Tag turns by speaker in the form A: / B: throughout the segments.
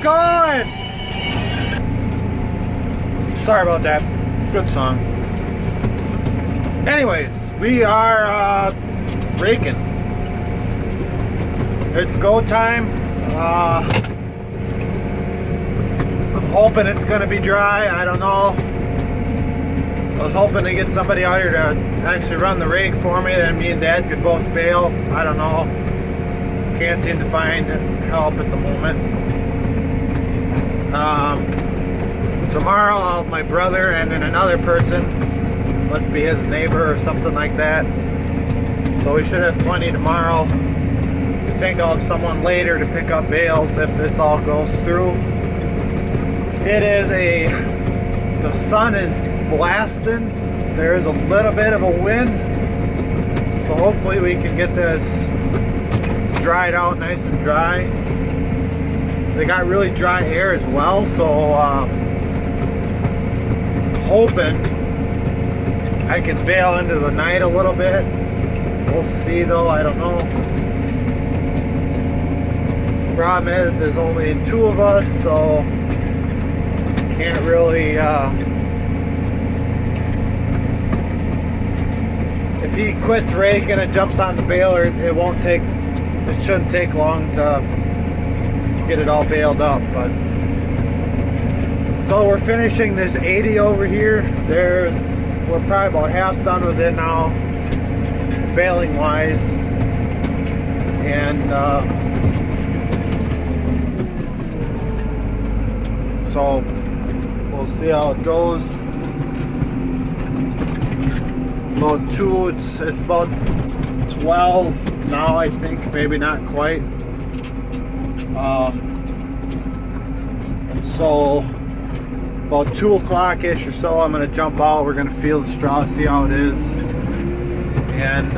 A: going! Sorry about that. Good song. Anyways, we are raking. It's go time. I'm hoping it's gonna be dry. I don't know. I was hoping to get somebody out here to actually run the rake for me, then me and Dad could both bale. I don't know. Can't seem to find help at the moment. Tomorrow I'll have my brother and then another person, must be his neighbor or something like that. So we should have plenty tomorrow. I think I'll have someone later to pick up bales if this all goes through. It is the sun is blasting. There is a little bit of a wind. So hopefully we can get this dried out nice and dry. They got really dry air as well, so hoping I can bail into the night a little bit. We'll see though, I don't know. Problem is there's only 2 of us, so can't really if he quits raking and jumps on the baler, it shouldn't take long to get it all baled up. But so we're finishing this 80 over here. We're probably about half done with it now, baling wise, and so we'll see how it goes. About 2, it's about 12 now, I think, maybe not quite. And so about 2 o'clock-ish or so, I'm going to jump out. We're going to feel the straw, see how it is. And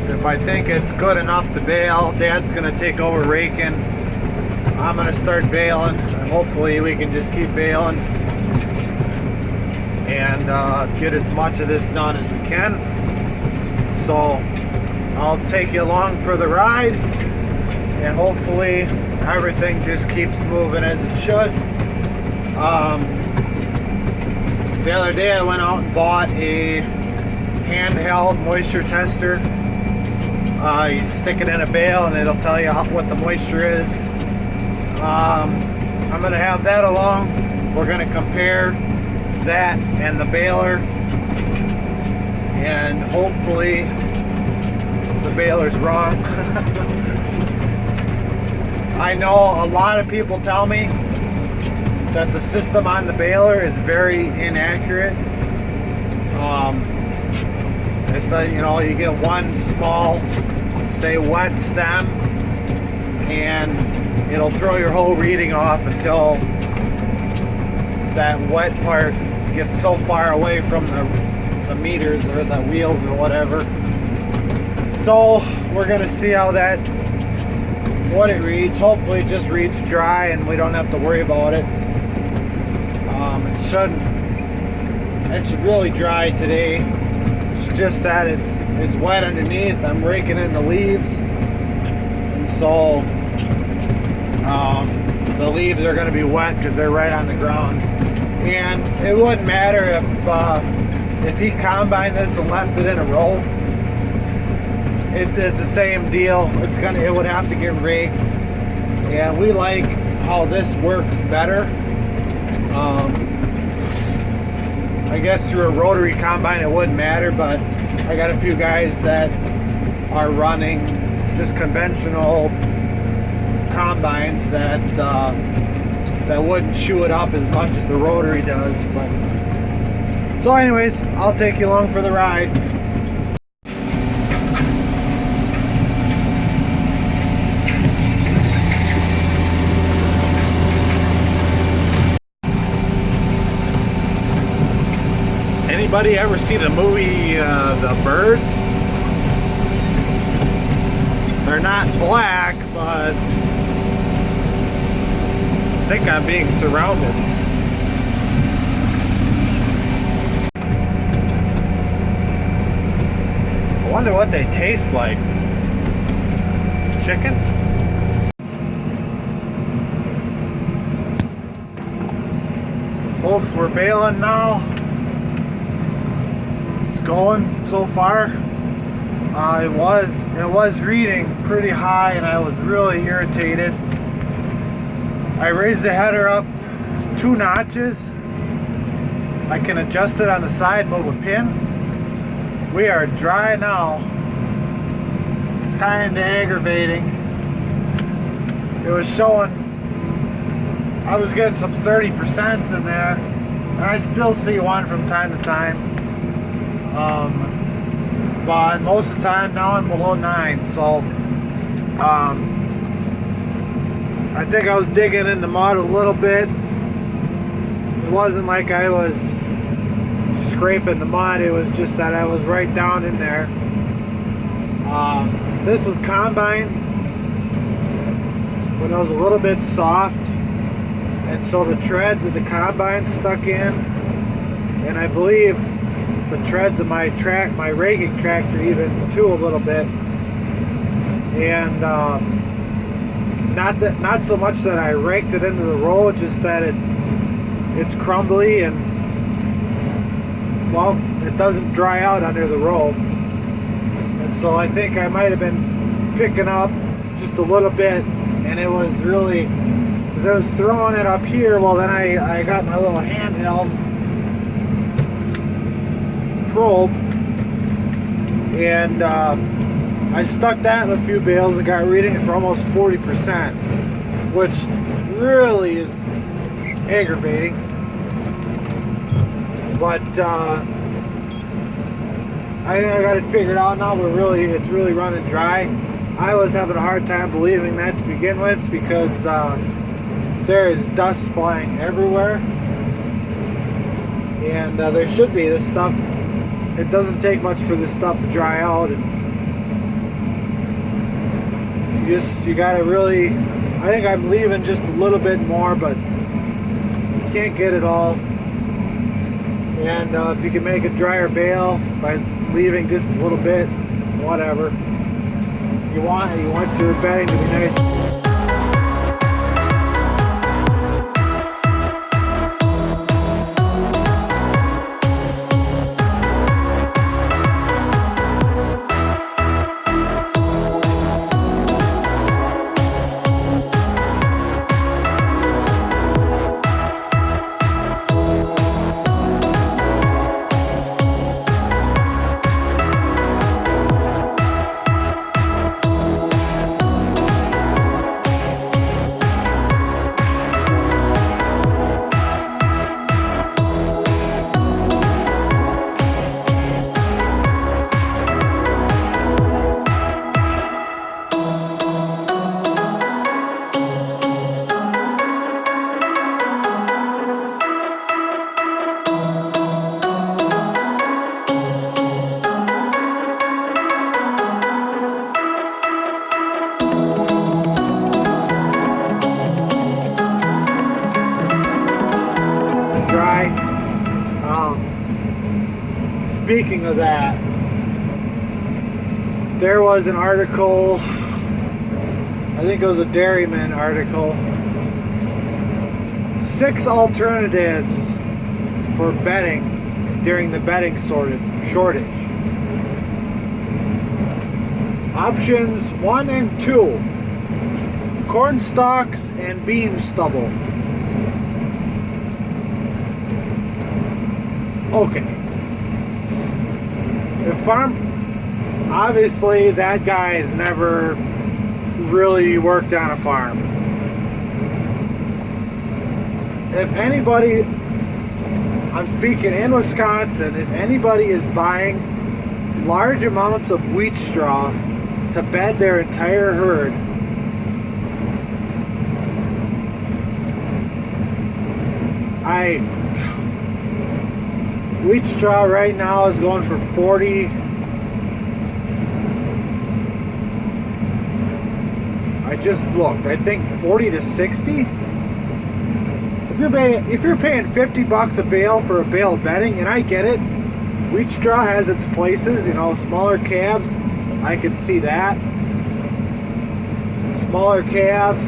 A: if I think it's good enough to bale, Dad's going to take over raking. I'm going to start baling, and hopefully we can just keep baling and get as much of this done as we can. So I'll take you along for the ride, and hopefully everything just keeps moving as it should. The other day I went out and bought a handheld moisture tester. You stick it in a bale and it'll tell you what the moisture is. I'm going to have that along. We're going to compare that and the baler, and hopefully the baler's wrong. I know a lot of people tell me that the system on the baler is very inaccurate. They say, you know, you get one small, say, wet stem, and it'll throw your whole reading off until that wet part gets so far away from the meters or the wheels or whatever. So we're gonna see how what it reads. Hopefully it just reads dry and we don't have to worry about it. It should really dry today. It's just that it's wet underneath. I'm raking in the leaves, and so the leaves are going to be wet because they're right on the ground. And it wouldn't matter if he combined this and left it in a row. It's the same deal. It would have to get raked, and we like how this works better. I guess through a rotary combine it wouldn't matter, but I got a few guys that are running just conventional combines that wouldn't chew it up as much as the rotary does. But so anyways, I'll take you along for the ride. Anybody ever see the movie The Birds? They're not black, but I think I'm being surrounded. I wonder what they taste like. Chicken? Folks, we're baling now. It's going so far. It was reading pretty high and I was really irritated. I raised the header up 2 notches. I can adjust it on the side, move a pin. We are dry now. It's kind of aggravating. It was showing, I was getting some 30% in there, and I still see one from time to time. But most of the time now I'm below 9, so I think I was digging in the mud a little bit. It wasn't like I was scraping the mud, it was just that I was right down in there. This was combine when it was a little bit soft, and so the treads of the combine stuck in, and I believe the treads of my raking tractor even too a little bit. And not so much that I raked it into the road, just that it's crumbly and, well, it doesn't dry out under the road. And so I think I might have been picking up just a little bit, and it was really, as I was throwing it up here, well then I got my little handheld probe, and I stuck that in a few bales and got readings for almost 40%, which really is aggravating. But I think I got it figured out now. It's really running dry. I was having a hard time believing that to begin with, because there is dust flying everywhere, and there should be. This stuff, it doesn't take much for this stuff to dry out, and you gotta really, I think I'm leaving just a little bit more, but you can't get it all. And if you can make a drier bale by leaving just a little bit, whatever. You want your bedding to be nice. Speaking of that, there was an article, I think it was a Dairyman article, 6 alternatives for bedding during the bedding shortage. Options 1 and 2, corn stalks and bean stubble. Okay. Obviously that guy has never really worked on a farm. If anybody, I'm speaking in Wisconsin, if anybody is buying large amounts of wheat straw to bed their entire herd, wheat straw right now is going for 40. I just looked. I think 40 to 60. If you're paying $50 a bale for a bale of bedding, and I get it, wheat straw has its places. You know, smaller calves, I could see that. Smaller calves.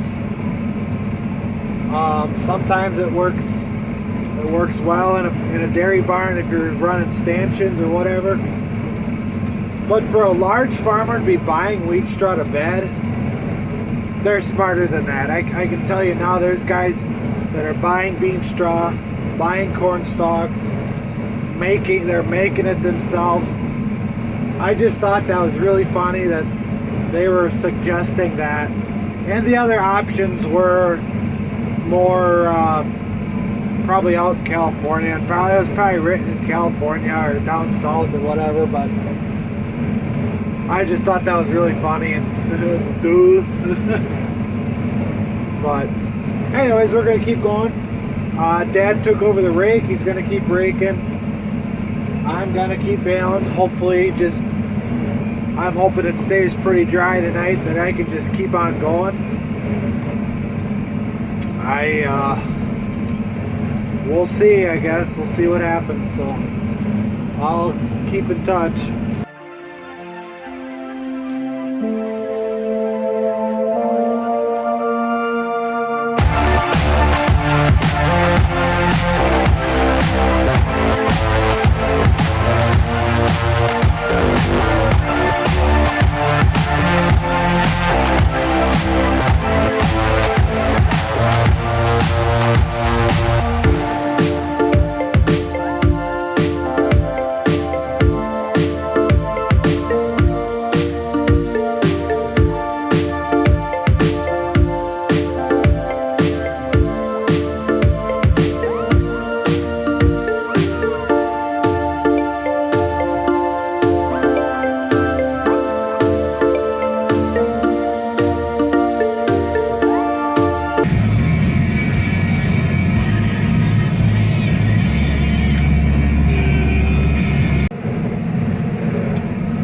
A: Sometimes it works It works well in a dairy barn if you're running stanchions or whatever. But for a large farmer to be buying wheat straw to bed, they're smarter than that. I can tell you now, there's guys that are buying bean straw, buying corn stalks, they're making it themselves. I just thought that was really funny that they were suggesting that. And the other options were more probably out in California, and it was probably written in California or down south or whatever, but I just thought that was really funny and but anyways, we're gonna keep going. Dad took over the rake. He's gonna keep raking. I'm gonna keep baling. Hopefully, I'm hoping it stays pretty dry tonight, that I can just keep on going. We'll see, I guess. We'll see what happens. So I'll keep in touch.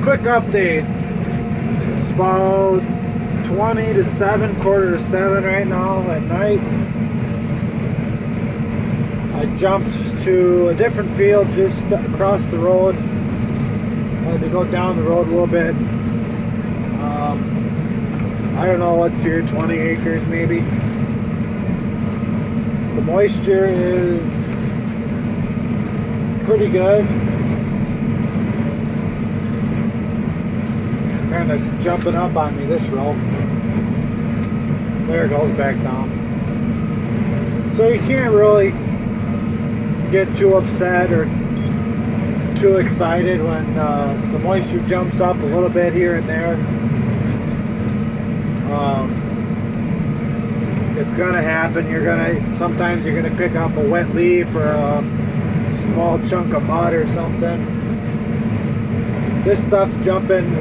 A: Quick update. It's about 20 to 7, quarter to 7 right now at night. I jumped to a different field just across the road. I had to go down the road a little bit. I don't know what's here, 20 acres maybe. The moisture is pretty good. Kind of jumping up on me, this row. There it goes back down. So you can't really get too upset or too excited when the moisture jumps up a little bit here and there. It's gonna happen. Sometimes you're gonna pick up a wet leaf or a small chunk of mud or something. This stuff's jumping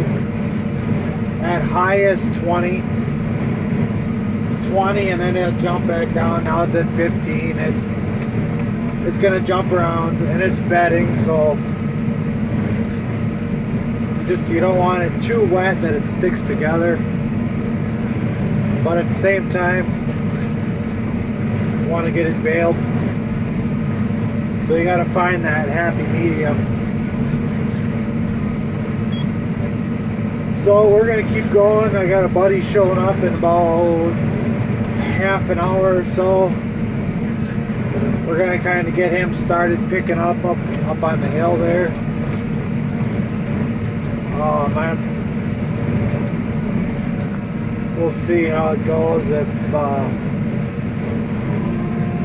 A: at highest 20, and then it'll jump back down. Now it's at 15. It's gonna jump around, and it's bedding, so you don't want it too wet that it sticks together, but at the same time you want to get it baled, so you got to find that happy medium. So we're gonna keep going. I got a buddy showing up in about half an hour or so. We're gonna kind of get him started picking up on the hill there. We'll see how it goes. If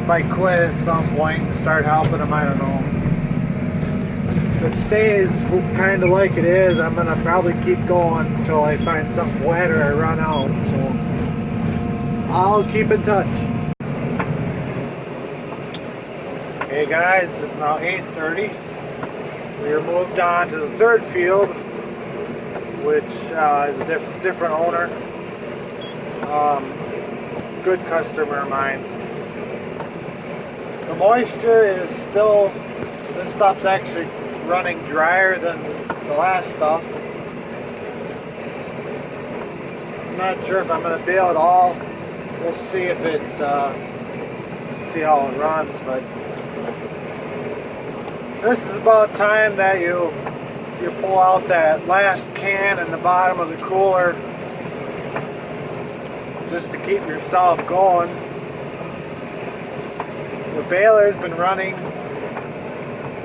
A: I quit at some point and start helping him, I don't know. If it stays kind of like it is, I'm gonna probably keep going until I find something wet or I run out. So I'll keep in touch. Hey guys, it's now 8:30. We are moved on to the third field, which is a different owner. Good customer of mine. The moisture is still, this stuff's actually running drier than the last stuff. I'm not sure if I'm going to bale it all. We'll see if see how it runs, but this is about time that you pull out that last can in the bottom of the cooler just to keep yourself going The baler's been running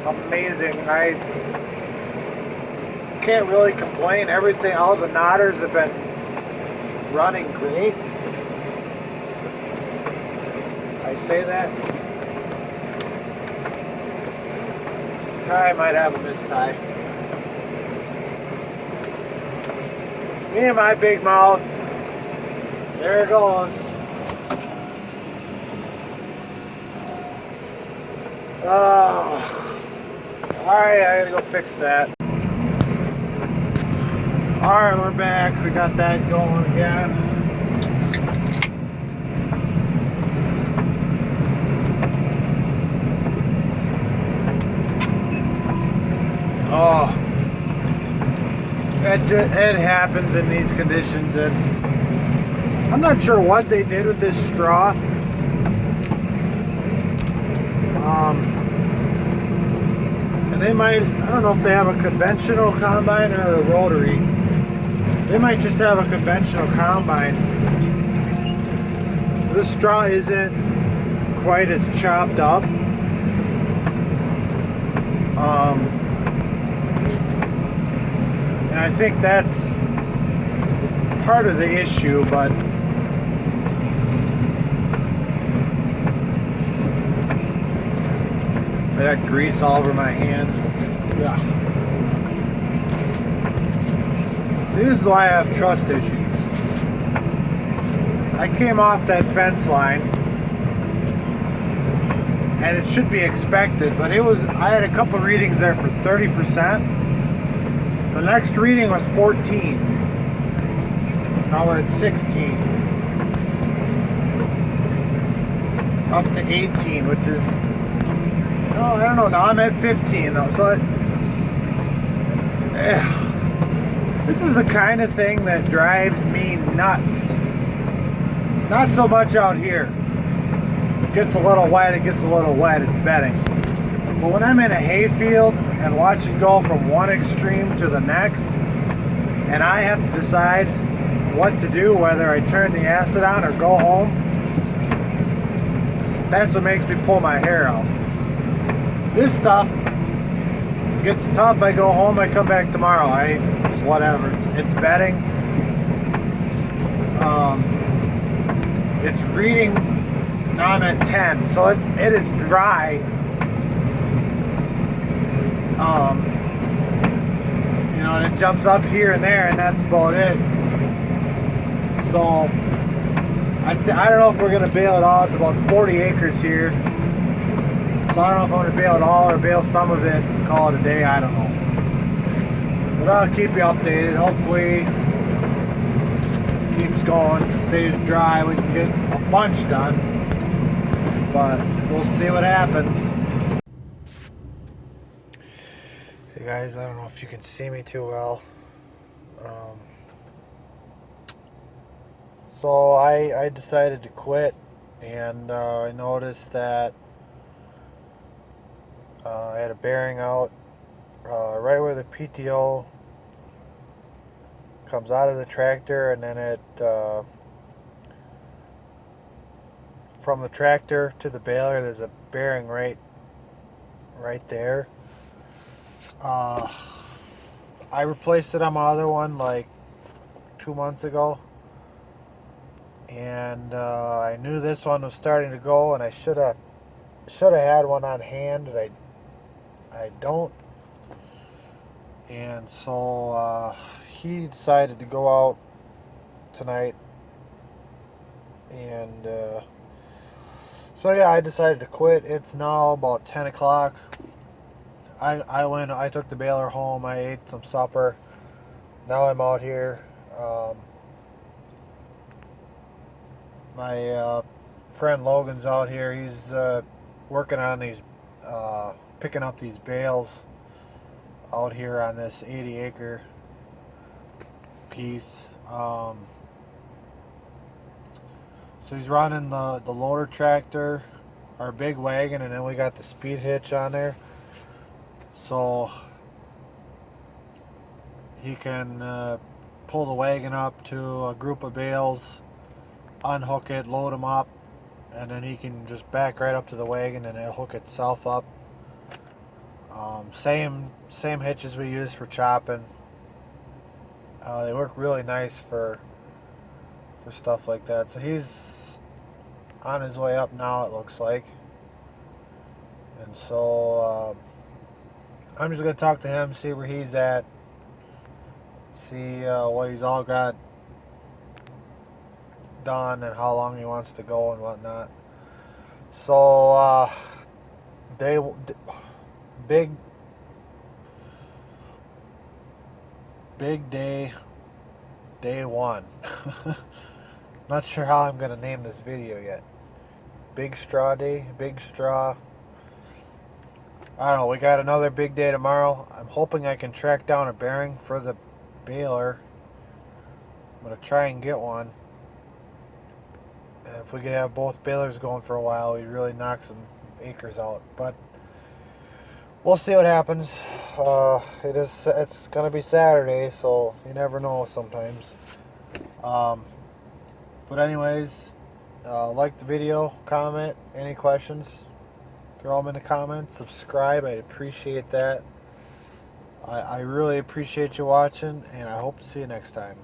A: amazing. I can't really complain. Everything, all the knotters have been running great. I say that. I might have a mistie. Me and my big mouth. There it goes. Oh. Alright, I gotta go fix that. Alright, we're back. We got that going again. Oh, it happens in these conditions, and I'm not sure what they did with this straw. And they might, I don't know if they have a conventional combine or a rotary. They might just have a conventional combine. This straw isn't quite as chopped up. And I think that's part of the issue, but I got grease all over my hands. Yeah. See, this is why I have trust issues. I came off that fence line, and it should be expected, but I had a couple readings there for 30%. The next reading was 14. Now we're at 16. Up to 18, which is, oh, I don't know, now I'm at 15 though, so this is the kind of thing that drives me nuts. Not so much out here. It gets a little wet, it's bedding. But when I'm in a hayfield and watch it go from one extreme to the next, and I have to decide what to do, whether I turn the acid on or go home, that's what makes me pull my hair out. This stuff gets tough, I go home, I come back tomorrow, it's whatever, it's bedding. It's reading, now I'm at 10, so it is dry. You know, and it jumps up here and there, and that's about it. So I don't know if we're gonna bale it all. It's about 40 acres here, so I don't know if I'm gonna bale it all or bale some of it and call it a day. I don't know, but I'll keep you updated. Hopefully it keeps going, stays dry, we can get a bunch done, but we'll see what happens. Hey guys, I don't know if you can see me too well. So I decided to quit, and I noticed that I had a bearing out right where the PTO comes out of the tractor, and then it from the tractor to the baler, there's a bearing right there. I replaced it on my other one like 2 months ago, and I knew this one was starting to go, and I should have had one on hand, and I don't. And so he decided to go out tonight, and so yeah, I decided to quit. It's now about 10 o'clock. I took the baler home, I ate some supper. Now I'm out here. My friend Logan's out here. He's working on these, picking up these bales out here on this 80-acre piece. So he's running the loader tractor, our big wagon, and then we got the speed hitch on there. So he can pull the wagon up to a group of bales, unhook it, load them up, and then he can just back right up to the wagon and it'll hook itself up. Same hitches we use for chopping. They work really nice for stuff like that. So he's on his way up now, it looks like. And so I'm just going to talk to him, see where he's at, see what he's all got done and how long he wants to go and whatnot. So big day one. Not sure how I'm going to name this video yet. Big straw day, big straw. I don't know, we got another big day tomorrow. I'm hoping I can track down a bearing for the baler. I'm going to try and get one. And if we could have both balers going for a while, we'd really knock some acres out. But we'll see what happens. It's going to be Saturday, so you never know sometimes. But anyways, like the video, comment, any questions, throw them in the comments, subscribe, I'd appreciate that. I really appreciate you watching, and I hope to see you next time.